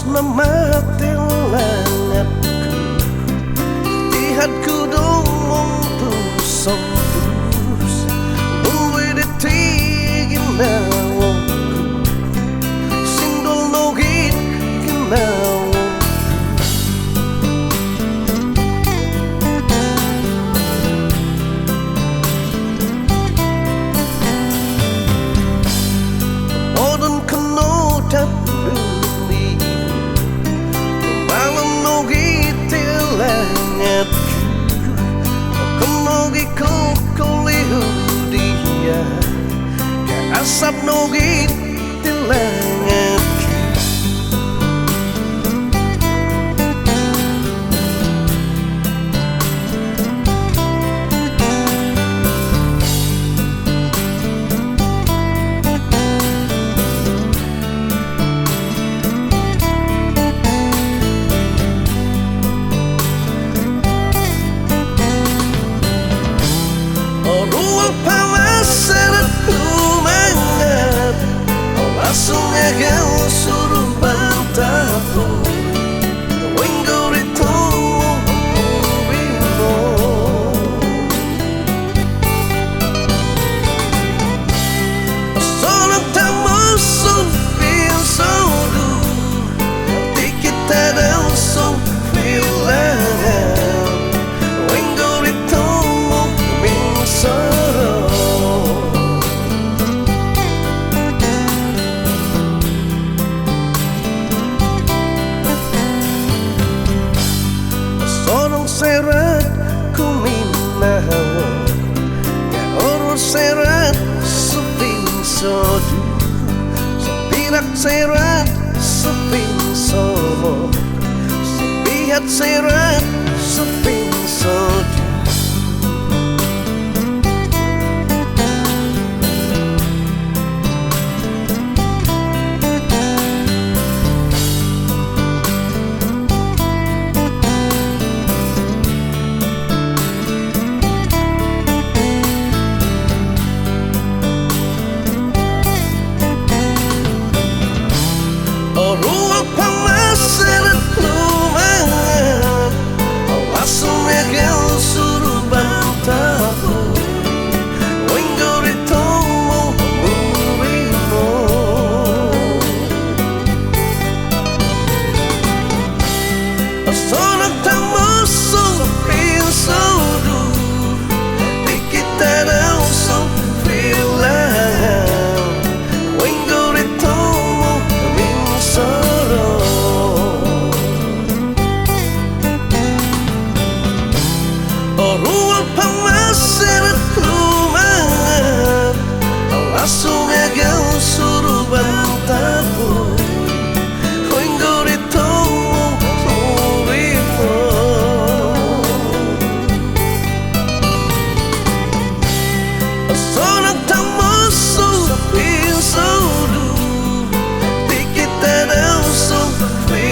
memati langitku, lihatku dong tusok terus mulai detik nawangku sindol nogit kenawangku. Modern keno tapi malam nogit langitku keno kolihu dia ke asap nogit langitku. Langsung aja suruh bantaku Wingo itu Wingo Sono tamu sufil sodu Dikit ada sufil Wingo itu Wingo serat ku minahawa ya urus serat suping sodu sepirak serat suping somo sepihat serat suping sodu. Ruang panas seret lumayan langsung aja suruh bantaku Wingo itu murimo Sono tamu sufil sodu dikit ada sufil Wingo itu ruang panas seret lumayan langsung aja suruh bantaku Wingo itu murimo Sono tamu sufil sodu dikit ada sufil